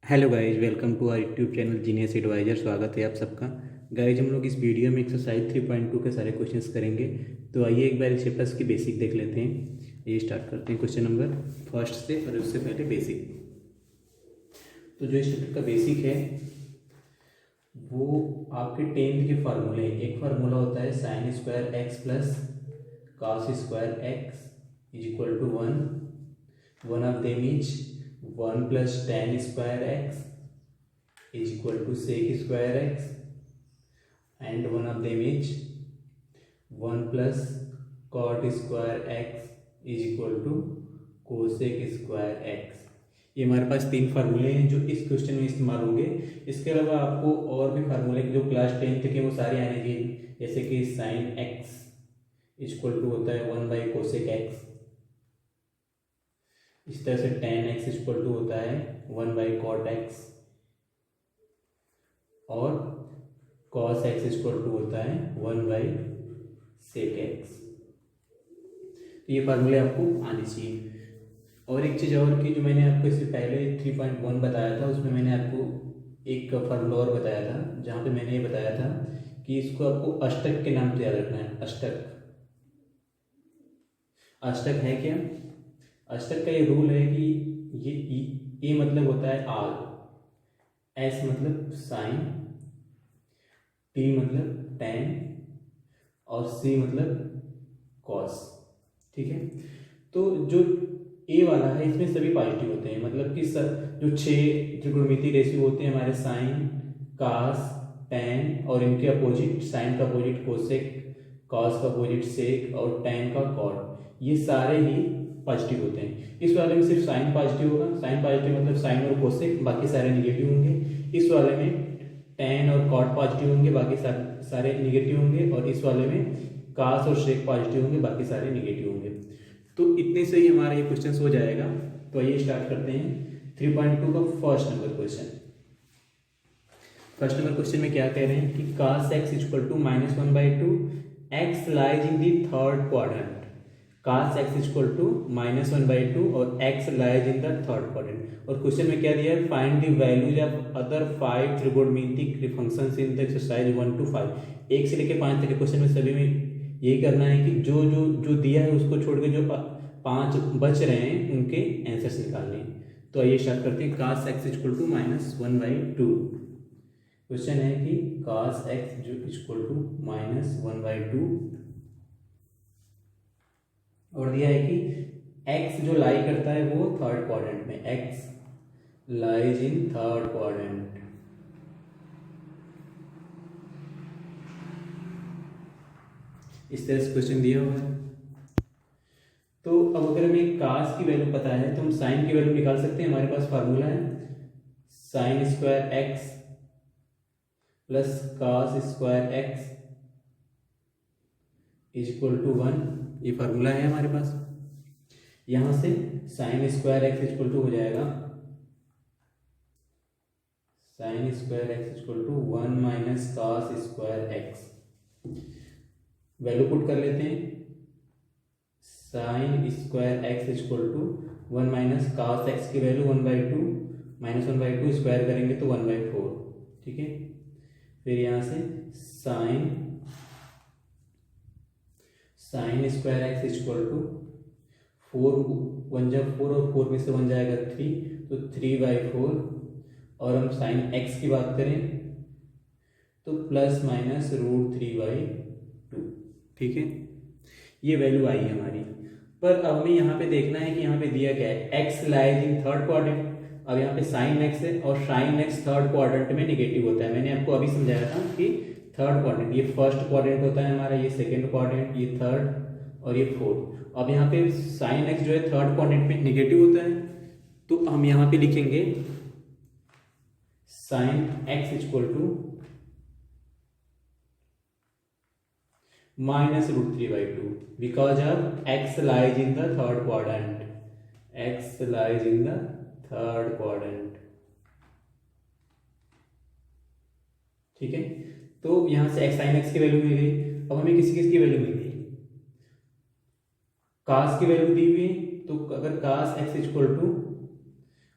Hello guys, welcome to our YouTube channel genius advisor. स्वागत है आप सबका। गाइज, हम लोग इस वीडियो में एक्सरसाइज 3.2 के सारे क्वेश्चंस करेंगे। तो आइए एक बार इस चैप्टर्स की बेसिक देख लेते हैं। ये स्टार्ट करते हैं क्वेश्चन नंबर फर्स्ट से, और उससे पहले बेसिक। तो जो इस चैप्टर का बेसिक है वो आपके 10th के फार्मूले। एक फार्मूला होता है sine square x plus cos square x is equal to one. One of them is 1 plus tan square x is equal to sec square x, and one of them is 1 plus cot square x is equal to cosec square x। ये हमारे पास तीन फार्मूले हैं जो इस question में इस्तेमाल होंगे। इसके अलावा आपको और भी फार्मूले जो क्लास 10th के वो सारे आने चाहिए, जैसे कि साइन एक्स इक्वल टू होता है 1 बाई कोसेक एक्स। इस तरह से टेन एक्स इक्वल टू होता है 1 बाई कॉट एक्स, और cos x इक्वल टू होता है 1 बाई सेक एक्स। तो ये फार्मूले आपको आने चाहिए। और एक चीज़ और की, जो मैंने आपको इससे पहले 3.1 बताया था, उसमें मैंने आपको एक फार्मूला और बताया था, जहाँ पे मैंने ये बताया था कि इसको आपको अष्टक के नाम से याद रखना है। अष्टक, अष्टक है क्या? अष्टक का ये रूल है कि ये मतलब होता है आल, एस मतलब साइन, टी मतलब टेन, और सी मतलब कॉस। ठीक है। तो जो ए वाला है इसमें सभी पॉजिटिव होते हैं, मतलब कि जो 6 त्रिकोणमितीय रेशियो होते हैं हमारे, साइन, कास, टेन, और इनके अपोजिट, साइन का अपोजिट कोसेक, कॉस का अपोजिट सेक, और टेन का कॉट, ये सारे ही पॉजिटिव होते हैं। इस वाले में सिर्फ साइन पॉजिटिव होगा। साइन पॉजिटिव मतलब साइन और कोसेक, बाकी सारे निगेटिव होंगे। इस वाले में टेन और कॉट पॉजिटिव होंगे, बाकी सारे निगेटिव होंगे। और इस वाले में कास और शेक पॉजिटिव होंगे, बाकी सारे निगेटिव होंगे। तो इतने से ही हमारा ये क्वेश्चन हो जाएगा। तो आइए स्टार्ट करते हैं 3.2 का first number question. First number question में क्या कह रहे हैं कि cos x equal to -1/2, x lies in the third quadrant. cos x equal to -1/2 और x lies in the third quadrant. और क्वेश्चन में क्या दिया है? Find the values of other 5 त्रिकोणमितीय functions in the exercise 1 to 5। 1 से लेकर 5 तक के क्वेश्चन में सभी में यही करना है कि जो जो जो दिया है उसको छोड़ के जो 5 बच रहे हैं उनके आंसर्स निकालने हैं। तो आइए स्टार्ट करते हैं। cos x equal to -1/2। Question है कि cos x जो इक्वल टू -1/2, और दिया है कि x जो लाई करता है वो थर्ड क्वाड्रेंट में, x lies in third quadrant. इस तरह से क्वेश्चन दिया हुआ है। तो अब अगर हमें cos की वैल्यू पता है तो हम साइन की वैल्यू निकाल सकते हैं। हमारे पास फार्मूला है sine square x plus cos square x is equal to 1। ये फार्मूला है हमारे पास। यहां से sine square x equal to हो जाएगा sine square x equal to 1 minus cos square x. Value put कर लेते हैं। Sine square x equal to 1 minus cos x की वैल्यू 1/2, -1/2 स्क्वायर करेंगे तो 1/4। ठीक है। फिर यहाँ से sine square x equal to 4, 1 जब 4 और 4 में से 1 जाएगा 3, तो 3/4। और हम साइन एक्स की बात करें तो प्लस माइनस √3/2। ठीक है। ये वैल्यू आई है हमारी। पर अब हमें यहाँ पे देखना है कि यहाँ पे दिया क्या है, x lies in third quadrant. अब यहाँ पे साइन एक्स है, और साइन एक्स थर्ड क्वाड्रेंट में निगेटिव होता है। मैंने आपको अभी समझाया था कि थर्ड क्वाड्रेंट, ये फर्स्ट क्वाड्रेंट होता है हमारा, ये सेकेंड क्वाड्रेंट, ये थर्ड, और ये फोर्थ। अब यहाँ पे साइन एक्स जो है थर्ड क्वाड्रेंट में निगेटिव होता है, तो हम यहाँ पे लिखेंगे sine x equal to -√3/2 because of x lies in the third quadrant। x lies in the third quadrant। ठीक है। तो यहां से x sin x की वैल्यू मिल गई। अब हमें किसी किस की वैल्यू मिल गई? cos की वैल्यू दी हुई है, तो अगर cos x इक्वल टू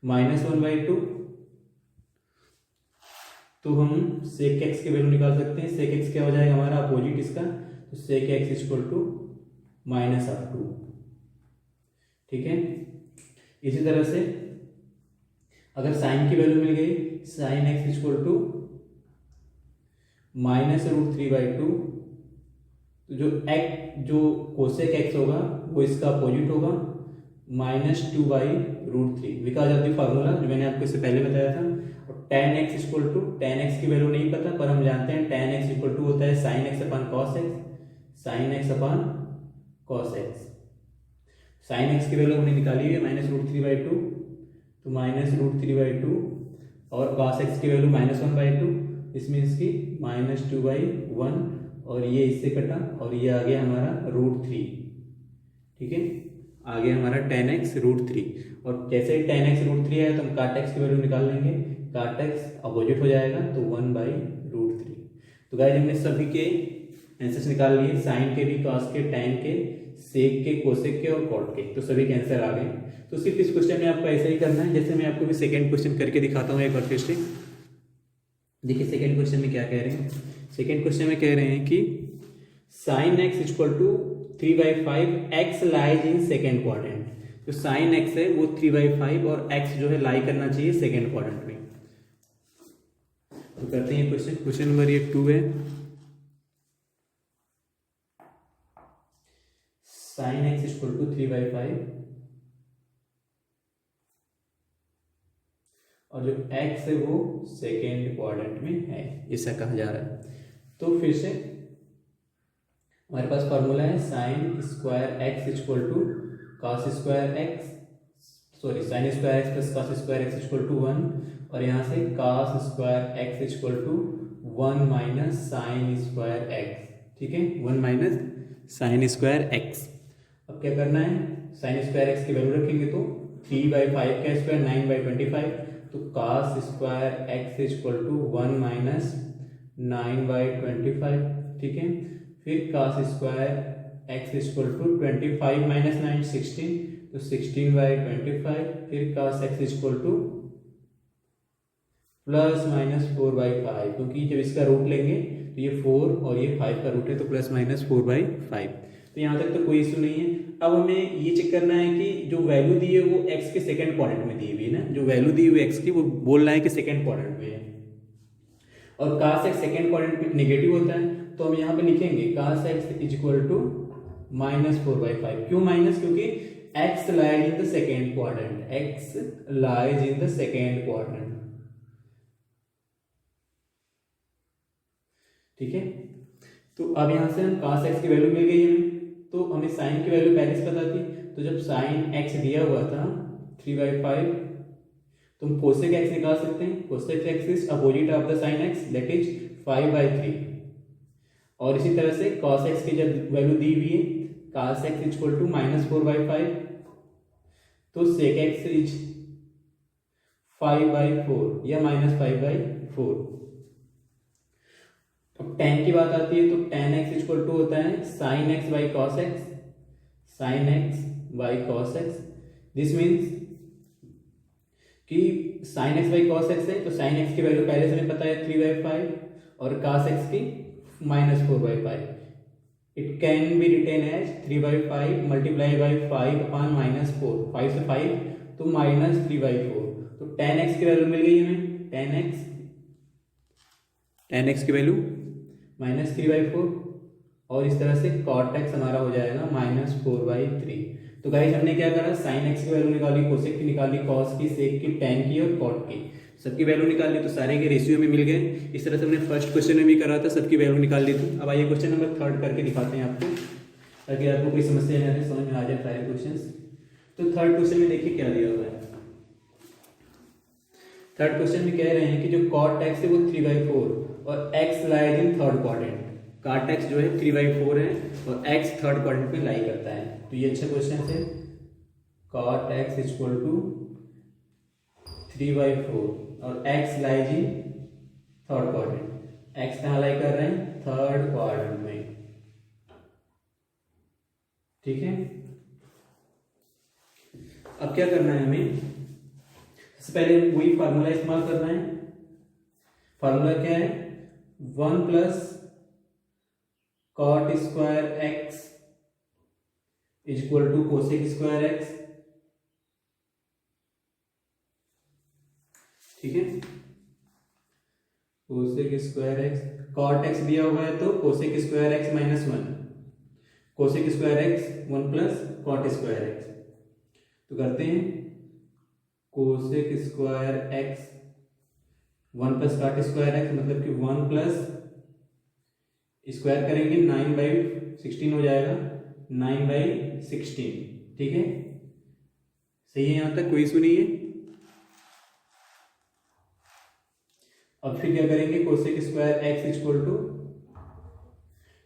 -1/2 तो हम सेक एक्स की वैल्यू निकाल सकते हैं। सेक एक्स क्या हो जाएगा हमारा अपोजिट इसका, तो सेक एक्स इक्वल टू -2, ठीक है। इसी तरह से अगर साइन की वैल्यू मिल गई, साइन एक्स इक्वल टू -√3/2, तो जो कोसेक एक्स होगा वो इसका अपोजिट होगा -2/√3, बिकॉज ऑफ द फार्मूला जो मैंने आपको इससे पहले बताया था। और tan x equal to, tan x की वैल्यू नहीं पता पर हम जानते हैं tan x इक्वल टू होता है sin x अपन cos x, sin x अपन cos x। sin x की वैल्यू हमने निकाली है -√3/2, तो -√3/2 और cos x की वैल्यू -1/2, इसमें इसकी -2/1 और ये इससे कटा और ये आ गया हमारा √3, ठीक है। आ गया हमारा tan x √3, और जैसे ही tan x √3 आया तो हम काट x की वैल्यू निकाल लेंगे, काट x अपोजिट हो जाएगा तो 1/√3। तो गाइस हमने सभी के आंसर्स निकाल लिए, साइन के भी, कॉस के, टैन के, सेक के, कोसेक के और कॉट के, तो सभी के आंसर आ गए। तो सिर्फ इस क्वेश्चन में आपको ऐसा ही करना है जैसे मैं आपको भी सेकेंड क्वेश्चन करके दिखाता हूँ एक बार फिर से। देखिए सेकेंड क्वेश्चन में क्या कह रहे हैं। सेकेंड क्वेश्चन में कह रहे हैं कि sine x equal to 3/5, x lies in second quadrant. तो साइन एक्स है वो 3/5 और एक्स जो है लाई करना चाहिए सेकेंड क्वाड्रेंट में। तो करते हैं क्वेश्चन। क्वेश्चन नंबर 2 है, साइन एक्स इक्वल टू 3/5 और जो x है वो सेकेंड क्वाड्रेंट में है, ऐसा कहा जा रहा है। तो फिर से हमारे पास फॉर्मूला है sine square x equal to cos square x, sorry sine square x plus cos square x equal to 1, और यहाँ से cos square x equal to 1 minus sine square x, ठीक है, 1 माइनस साइन स्क्वायर एक्स। अब क्या करना है, sine square x की वैल्यू रखेंगे तो 3/5 का स्क्वायर 9/25, तो cos square x equal to 1 minus 9/25, ठीक है। फिर cos square x equal to 25 minus 9 16, तो 16/25, फिर cos x equal to plus minus 4/5, क्योंकि जब इसका रूट लेंगे तो ये 4 और ये 5 का रूट है, तो प्लस माइनस 4/5। तो यहाँ तक तो कोई इशू नहीं है। अब हमें ये चेक करना है कि जो वैल्यू दी है वो x के सेकंड क्वाड्रेंट में दी हुई है ना, जो वैल्यू दी हुई x की वो बोल रहा है कि सेकंड क्वाड्रेंट में है, और cos x सेकंड क्वाड्रेंट में नेगेटिव होता है, तो हम यहाँ पे लिखेंगे cos x इक्वल टू -4/5। क्यों माइनस, क्योंकि x lies in the second quadrant, x lies in the second quadrant, ठीक है। तो अब यहाँ से हम cos x की वैल्यू मिल गई हमें, तो हमें साइन की वैल्यू पहले से पता थी, तो जब साइन एक्स दिया हुआ था 3/5, तो हम कोसेक एक्स निकाल सकते हैं। Cosec x is opposite of the sine x, that is 5/3। और इसी तरह से कॉस एक्स की जब वैल्यू दी हुई है cos x इक्वल टू -4/5, तो सेक एक्स इज 5/4 या -5/4। अब tan की बात आती है तो tan x इक्वल टू होता है sin x by cos x, sin x by cos x. This means कि sin x by cos x है, तो sin x की वैल्यू पहले से हमें पता है 3/5 और cos x की -4/5। It can be written as 3/5 multiply by 5 upon -4, 5 से 5 तो -3/4। तो tan x की वैल्यू मिल गई हमें, tan x की वैल्यू -3/4, और इस तरह से cot x हमारा हो जाएगा -4/3। तो गाइस हमने क्या करा, sin x की वैल्यू निकाली, कोसेक की निकाली, cos की, सेक की, tan की और cot की, सबकी वैल्यू निकाल ली, तो सारे के रेशियो में मिल गए। इस तरह से हमने फर्स्ट क्वेश्चन में भी करा था, सबकी वैल्यू निकाल ली थी। अब आइए क्वेश्चन नंबर 3 करके दिखाते हैं आपको, ताकि आपको कोई समस्या नहीं आए, समझ में आ जाए सारे क्वेश्चन। तो थर्ड क्वेश्चन में देखिए क्या दिया हुआ है। थर्ड क्वेश्चन में कह रहे हैं कि जो cot x है वो 3/4 और x lies in third quadrant. cot x जो है 3/4 है और x थर्ड क्वाड्रेंट में लाई करता है, तो ये अच्छा क्वेश्चन है। cot x इक्वल टू 3/4 और x lies in third quadrant, x कहाँ लाई कर रहे हैं, थर्ड क्वाड्रेंट में, ठीक है। अब क्या करना है हमें, सबसे पहले वही फार्मूला इस्तेमाल करना है, फार्मूला क्या है, 1 plus cot square x is equal to cosec square x. ठीक है, cosec square x, cot x दिया हुआ है तो cosec square x minus 1, cosec square x 1 plus cot square x. तो करते हैं cosec square x 1 plus cot square x, मतलब कि 1 प्लस स्क्वायर करेंगे 9/16 हो जाएगा, 9/16। ठीक है, सही है, यहां तक कोई इशू नहीं है। अब फिर क्या करेंगे, cosec square x equal to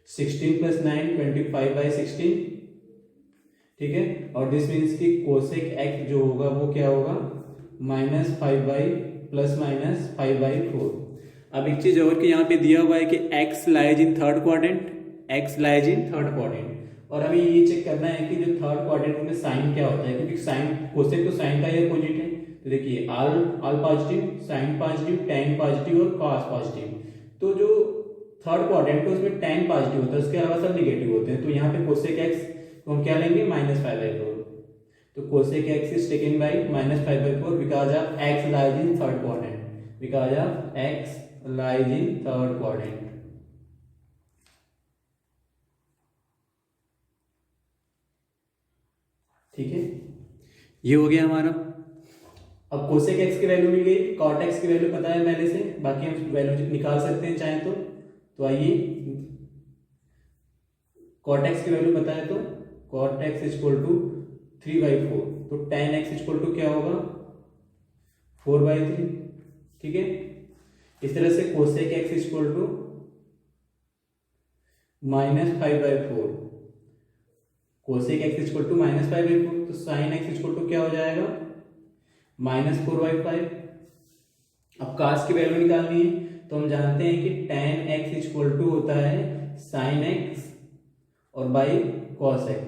16 plus 9 25/16। ठीक है, और दिस मीन्स कि कोसेक एक्स जो होगा वो क्या होगा, -5/4। अब एक चीज और कि यहाँ पे दिया हुआ है कि x lies in third quadrant, x lies in third quadrant, और हमें ये चेक करना है कि जो थर्ड क्वाड्रेंट में साइन क्या होता है, क्योंकि साइन कोसेक तो साइन का ही अपोजिट है। तो देखिए all positive, sine positive, tan positive और कॉस पॉजिटिव। तो जो थर्ड क्वाड्रेंट है उसमें टैन पॉजिटिव होता है, उसके अलावा सब निगेटिव होते हैं। तो यहाँ पे कोसेक एक्स तो हम क्या लेंगे, -5/4। तो cosec x is taken by -5/4 because of x lies in third quadrant, because of x lies in third quadrant. ठीक है, ये हो गया हमारा। अब कोसेक एक्स की वैल्यू मिल गई, कॉट एक्स की वैल्यू पता है पहले से, बाकी हम वैल्यू निकाल सकते हैं चाहे तो आइए, कॉट एक्स की वैल्यू पता है तो कॉट एक्स इक्वल टू 3/4, तो tan x इक्वल टू क्या होगा, 4/3। ठीक है, इस तरह से cosec x equal to -5/4, cosec x equal to -5/4, तो साइन एक्स इक्वल टू क्या हो जाएगा, -4/5। अब कास की वैल्यू निकालनी है तो हम जानते हैं कि tan x इक्वल टू होता है sin x और बाई cos x।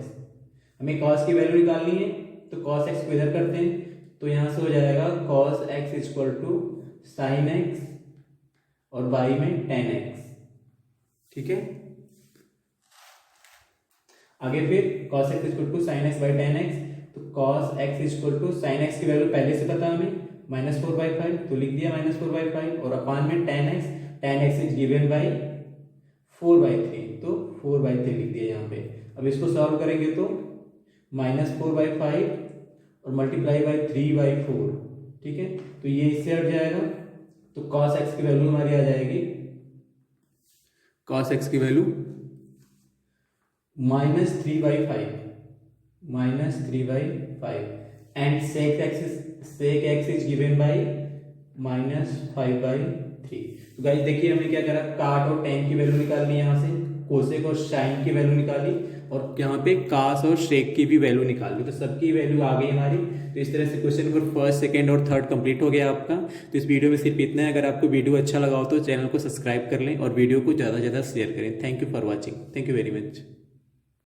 हमें cos की वैल्यू निकालनी है तो cos x को इधर करते हैं, तो यहां से हो जाएगा cos x equal to sin x और बाई में tan x। ठीक है, आगे फिर cos x equal to sin x by tan x, तो cos x equal to sin x की वैल्यू पहले से पता हमें -4/5, तो लिख दिया -4/5, और अपान में tan x is given by 4/3, तो 4/3 लिख दिया यहाँ पे। अब इसको सॉल्व करेंगे तो -4/5 और मल्टीप्लाई बाई 3/4। ठीक है, तो ये इससे हट जाएगा, तो cos x की वैल्यू हमारी आ जाएगी, cos x की value -3/5 and sec x is given by -5/3। तो गाइस देखिए हमने क्या करा, काट और tan की वैल्यू निकालनी, यहाँ से कोसेक और साइन की वैल्यू निकाली, और यहाँ पे कास और शेक की भी वैल्यू निकाल ली, तो सबकी वैल्यू आ गई हमारी। तो इस तरह से क्वेश्चन नंबर फर्स्ट, सेकंड और थर्ड कंप्लीट हो गया आपका। तो इस वीडियो में सिर्फ इतना है। अगर आपको वीडियो अच्छा लगा हो तो चैनल को सब्सक्राइब कर लें और वीडियो को ज़्यादा से ज़्यादा शेयर करें। Thank you for watching, thank you very much.